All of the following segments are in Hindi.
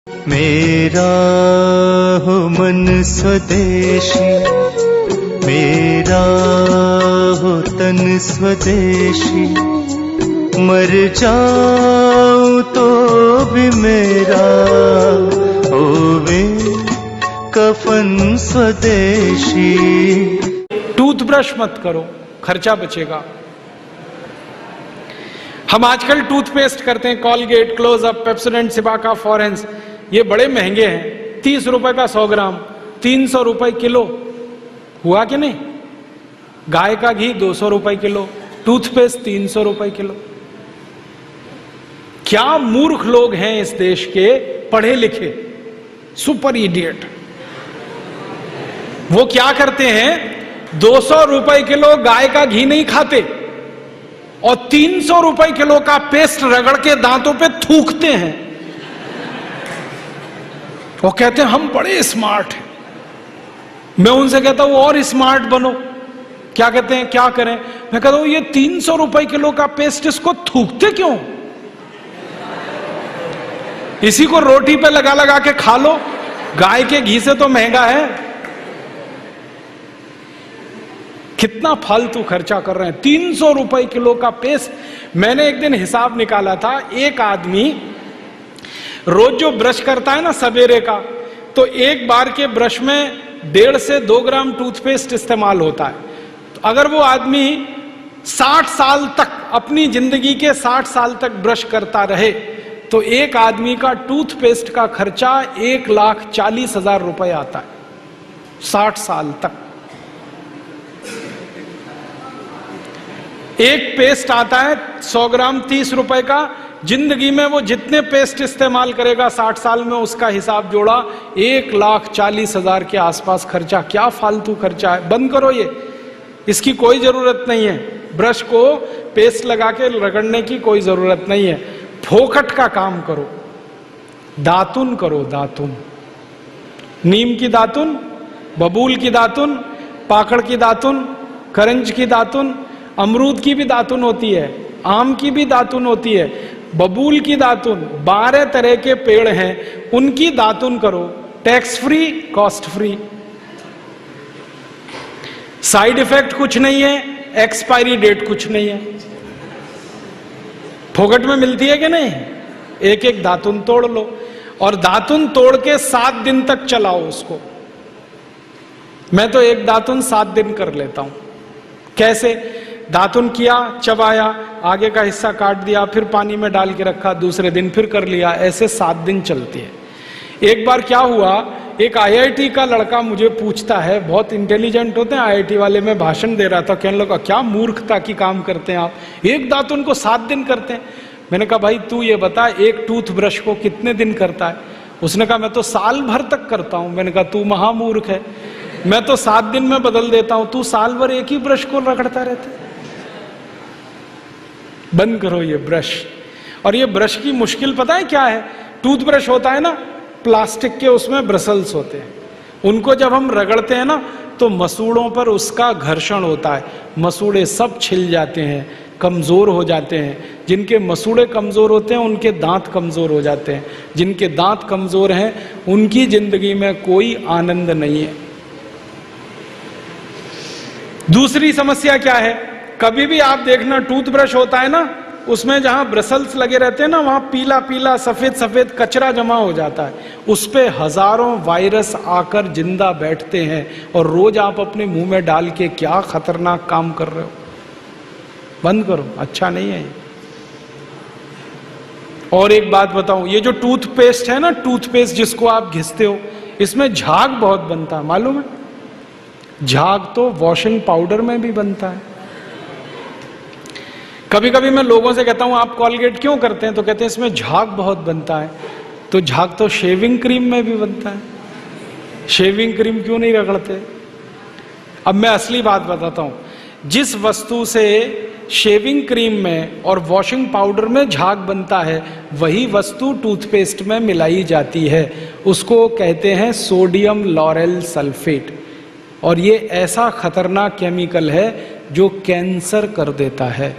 मेरा हो मन स्वदेशी, मेरा हो तन स्वदेशी, मर जाऊं तो भी मेरा होवे कफन स्वदेशी। टूथब्रश मत करो, खर्चा बचेगा। हम आजकल टूथपेस्ट करते हैं, कॉलगेट, क्लोजअप, पेप्सोडेंट, सिबाका, फॉरेंस, ये बड़े महंगे हैं। 30 रुपए का 100 ग्राम, 300 रुपए किलो। हुआ कि नहीं? गाय का घी 200 रुपए किलो, टूथपेस्ट 300 रुपए किलो। क्या मूर्ख लोग हैं इस देश के, पढ़े लिखे, सुपर इडियट। वो क्या करते हैं, 200 रुपए किलो गाय का घी नहीं खाते और 300 रुपए किलो का पेस्ट रगड़ के दांतों पे थूकते हैं। वो कहते हैं हम बड़े स्मार्ट हैं। मैं उनसे कहता हूं और स्मार्ट बनो। क्या कहते हैं, क्या करें? मैं कहता हूं ये 300 रुपए किलो का पेस्ट, इसको थूकते क्यों? इसी को रोटी पे लगा लगा के खा लो, गाय के घी से तो महंगा है। कितना फालतू खर्चा कर रहे हैं। 300 रुपए किलो का पेस्ट। मैंने एक दिन हिसाब निकाला था, एक आदमी रोज जो ब्रश करता है ना सवेरे का, तो एक बार के ब्रश में 1.5 से 2 ग्राम टूथपेस्ट इस्तेमाल होता है। तो अगर वो आदमी 60 साल तक, अपनी जिंदगी के 60 साल तक ब्रश करता रहे, तो एक आदमी का टूथपेस्ट का खर्चा 1,40,000 रुपए आता है 60 साल तक। एक पेस्ट आता है 100 ग्राम 30 रुपए का। जिंदगी में वो जितने पेस्ट इस्तेमाल करेगा 60 साल में, उसका हिसाब जोड़ा 1,40,000 के आसपास खर्चा। क्या फालतू खर्चा है, बंद करो ये, इसकी कोई जरूरत नहीं है। ब्रश को पेस्ट लगा के रगड़ने की कोई जरूरत नहीं है। फोकट का काम करो, दातुन करो, दातुन। नीम की दातुन, बबूल की दातुन, पाकड़ की दातुन, करंज की दातुन, अमरूद की भी दातुन होती है, आम की भी दातुन होती है, बबूल की दातुन, 12 तरह के पेड़ हैं, उनकी दातुन करो। Tax free, cost free, side effect कुछ नहीं है, एक्सपायरी डेट कुछ नहीं है। फोकट में मिलती है कि नहीं? एक एक दातुन तोड़ लो और दातुन तोड़ के 7 दिन तक चलाओ उसको। मैं तो एक दातुन 7 दिन कर लेता हूं। कैसे? दातुन किया, चबाया, आगे का हिस्सा काट दिया, फिर पानी में डाल के रखा, दूसरे दिन फिर कर लिया, ऐसे 7 दिन चलती है। एक बार क्या हुआ, एक IIT का लड़का मुझे पूछता है, बहुत इंटेलिजेंट होते हैं IIT वाले, मैं भाषण दे रहा था, कहने लगा क्या मूर्खता की काम करते हैं आप, एक दातुन को 7 दिन करते हैं। मैंने कहा भाई तू ये बता, एक टूथब्रश को कितने दिन करता है? उसने कहा मैं तो साल भर तक करता हूं। मैंने कहा तू महामूर्ख है, मैं तो 7 दिन में बदल देता हूं, तू साल भर एक ही ब्रश को रगड़ता रहता है। बंद करो ये ब्रश। और ये ब्रश की मुश्किल पता है क्या है? टूथब्रश होता है ना प्लास्टिक के, उसमें ब्रसल्स होते हैं, उनको जब हम रगड़ते हैं ना तो मसूड़ों पर उसका घर्षण होता है, मसूड़े सब छिल जाते हैं, कमजोर हो जाते हैं। जिनके मसूड़े कमजोर होते हैं उनके दांत कमजोर हो जाते हैं, जिनके दांत कमजोर हैं उनकी जिंदगी में कोई आनंद नहीं है। दूसरी समस्या क्या है? कभी भी आप देखना टूथब्रश होता है ना, उसमें जहां ब्रसल्स लगे रहते हैं ना, वहां पीला पीला सफेद सफेद कचरा जमा हो जाता है, उस पे हजारों वायरस आकर जिंदा बैठते हैं और रोज आप अपने मुंह में डाल के क्या खतरनाक काम कर रहे हो। बंद करो, अच्छा नहीं है ये। और एक बात बताऊं, ये जो टूथपेस्ट है ना, टूथपेस्ट जिसको आप घिसते हो, इसमें झाग बहुत बनता है, मालूम है? झाग तो वॉशिंग पाउडर में भी बनता है। कभी कभी मैं लोगों से कहता हूं आप कॉलगेट क्यों करते हैं, तो कहते हैं इसमें झाग बहुत बनता है। तो झाग तो शेविंग क्रीम में भी बनता है, शेविंग क्रीम क्यों नहीं रगड़ते? अब मैं असली बात बताता हूं, जिस वस्तु से शेविंग क्रीम में और वॉशिंग पाउडर में झाग बनता है, वही वस्तु टूथपेस्ट में मिलाई जाती है, उसको कहते हैं सोडियम लॉरेल सल्फेट। और ये ऐसा खतरनाक केमिकल है जो कैंसर कर देता है।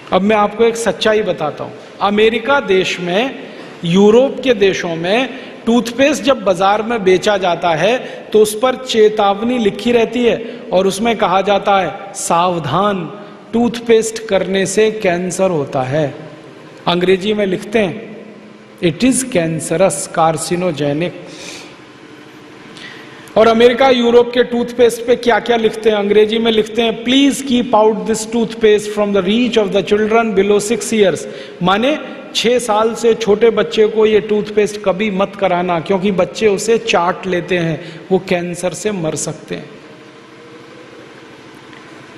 अब मैं आपको एक सच्चाई बताता हूं। अमेरिका देश में यूरोप के देशों में टूथपेस्ट जब बाजार में बेचा जाता है तो उस पर चेतावनी लिखी रहती है और उसमें कहा जाता है सावधान, टूथपेस्ट करने से कैंसर होता है। अंग्रेजी में लिखते हैं इट इज कैंसरस, कार्सिनोजेनिक। और अमेरिका यूरोप के टूथपेस्ट पे क्या क्या लिखते हैं? अंग्रेजी में लिखते हैं please keep out this toothpaste from the reach of the children below 6 years. माने 6 साल से छोटे बच्चे को ये टूथपेस्ट कभी मत कराना, क्योंकि बच्चे उसे चाट लेते हैं, वो कैंसर से मर सकते हैं।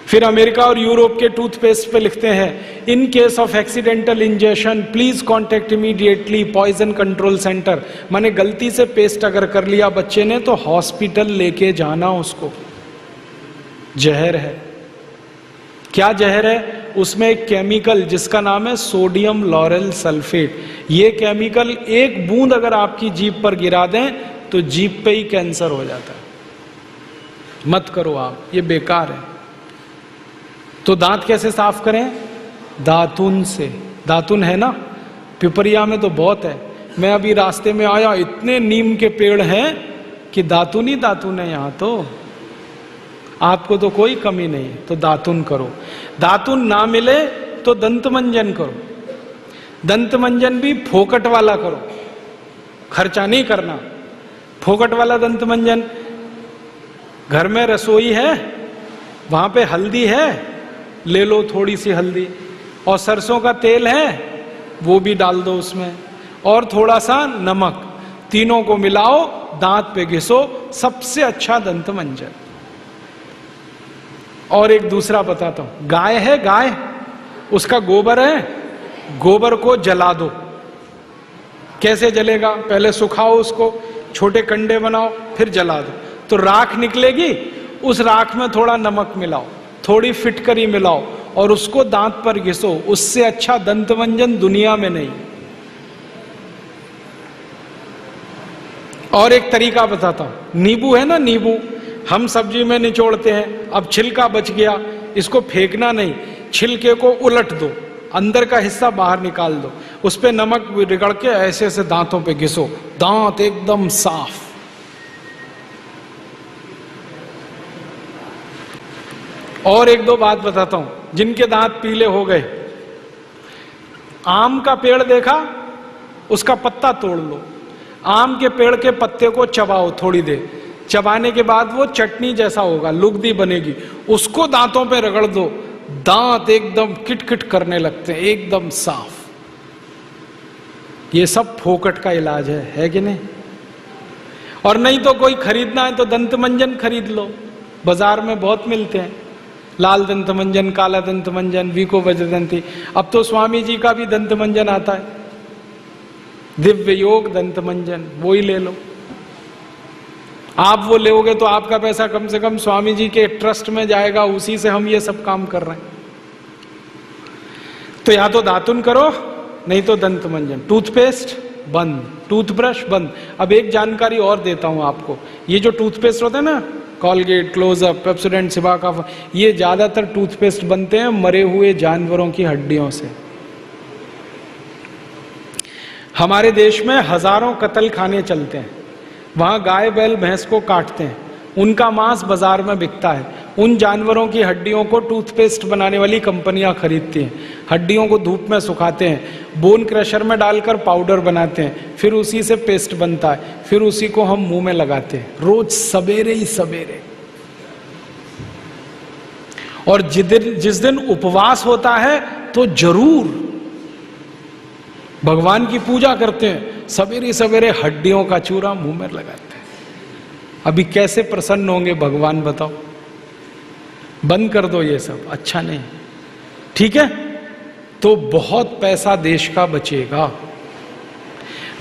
फिर अमेरिका और यूरोप के टूथपेस्ट पे लिखते हैं in case of accidental injection please contact immediately poison control centre. माने गलती से पेस्ट अगर कर लिया बच्चे ने तो हॉस्पिटल लेके जाना उसको। जहर है। क्या जहर है? उसमें एक केमिकल जिसका नाम है सोडियम लॉरेल सल्फेट। ये केमिकल एक बूंद अगर आपकी जीभ पर गिरा दें तो जीभ पे ही कैंसर हो जाता है। मत करो आप, ये बेकार है। तो दांत कैसे साफ करें? दातुन से। दातुन है ना, पिपरिया में तो बहुत है। मैं अभी रास्ते में आया, इतने नीम के पेड़ हैं कि दातुन ही दातुन है यहां तो। आपको तो कोई कमी नहीं, तो दातुन करो। दातुन ना मिले तो दंत मंजन करो। दंत मंजन भी फोकट वाला करो, खर्चा नहीं करना। फोकट वाला दंत मंजन, घर में रसोई है, वहां पे हल्दी है, ले लो थोड़ी सी हल्दी, और सरसों का तेल है वो भी डाल दो उसमें, और थोड़ा सा नमक, तीनों को मिलाओ, दांत पे घिसो, सबसे अच्छा दंत मंजन। और एक दूसरा बताता हूं, गाय है, गाय, उसका गोबर है, गोबर को जला दो। कैसे जलेगा? पहले सुखाओ उसको, छोटे कंडे बनाओ, फिर जला दो, तो राख निकलेगी। उस राख में थोड़ा नमक मिलाओ, थोड़ी फिटकरी मिलाओ और उसको दांत पर घिसो। उससे अच्छा दंतमंजन दुनिया में नहीं। और एक तरीका बताता हूं, नींबू है ना, नींबू हम सब्जी में निचोड़ते हैं, अब छिलका बच गया, इसको फेंकना नहीं, छिलके को उलट दो, अंदर का हिस्सा बाहर निकाल दो, उस पे नमक रगड़ के ऐसे ऐसे दांतों पे घिसो, दांत एकदम साफ। और एक दो बात बताता हूं, जिनके दांत पीले हो गए, आम का पेड़ देखा, उसका पत्ता तोड़ लो, आम के पेड़ के पत्ते को चबाओ थोड़ी देर, चबाने के बाद वो चटनी जैसा होगा, लुगदी बनेगी, उसको दांतों पे रगड़ दो, दांत एकदम किटकिट करने लगते हैं, एकदम साफ। ये सब फोकट का इलाज है कि नहीं? और नहीं तो कोई खरीदना है तो दंत मंजन खरीद लो, बाजार में बहुत मिलते हैं, लाल दंत मंजन, काला दंत मंजन, वीको वज्रदंती। अब तो स्वामी जी का भी दंत मंजन आता है, दिव्य योग दंत मंजन, वो ही ले लो। आप वो लोगे तो आपका पैसा कम से कम स्वामी जी के ट्रस्ट में जाएगा, उसी से हम ये सब काम कर रहे हैं। तो या तो दातुन करो, नहीं तो दंत मंजन। टूथपेस्ट बंद, टूथब्रश बंद। अब एक जानकारी और देता हूं आपको, ये जो टूथपेस्ट होता है ना, कॉलगेट, क्लोजअप, पेप्सोडेंट, सिबाका, ये ज्यादातर टूथपेस्ट बनते हैं मरे हुए जानवरों की हड्डियों से। हमारे देश में हजारों कत्ल खाने चलते हैं, वहां गाय बैल भैंस को काटते हैं, उनका मांस बाजार में बिकता है, उन जानवरों की हड्डियों को टूथपेस्ट बनाने वाली कंपनियां खरीदती हैं, हड्डियों को धूप में सुखाते हैं, बोन क्रशर में डालकर पाउडर बनाते हैं, फिर उसी से पेस्ट बनता है, फिर उसी को हम मुंह में लगाते हैं रोज सवेरे ही सवेरे। और जिस दिन उपवास होता है तो जरूर भगवान की पूजा करते हैं, सवेरे सवेरे हड्डियों का चूरा मुंह में लगाते हैं। अभी कैसे प्रसन्न होंगे भगवान बताओ? बंद कर दो ये सब, अच्छा नहीं, ठीक है? तो बहुत पैसा देश का बचेगा।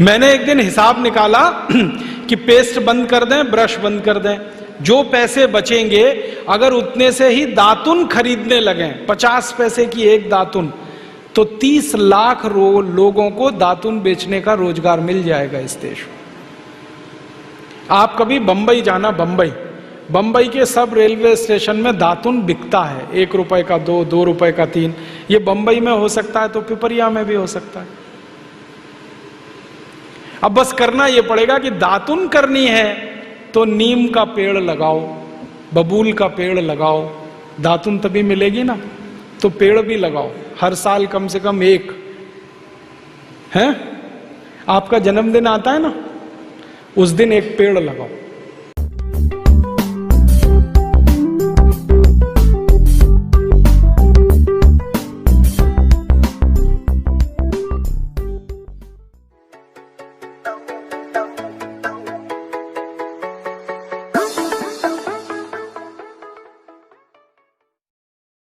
मैंने एक दिन हिसाब निकाला कि पेस्ट बंद कर दें, ब्रश बंद कर दें, जो पैसे बचेंगे अगर उतने से ही दातुन खरीदने लगे, 50 पैसे की एक दातुन, तो 30 लाख लोगों को दातुन बेचने का रोजगार मिल जाएगा इस देश में। आप कभी बंबई जाना, बंबई के सब रेलवे स्टेशन में दातुन बिकता है, 1 रुपए का 2, 2 रुपए का 3। ये बंबई में हो सकता है तो पिपरिया में भी हो सकता है। अब बस करना ये पड़ेगा कि दातुन करनी है तो नीम का पेड़ लगाओ, बबूल का पेड़ लगाओ, दातुन तभी मिलेगी ना। तो पेड़ भी लगाओ, हर साल कम से कम एक। है आपका जन्मदिन आता है ना, उस दिन एक पेड़ लगाओ।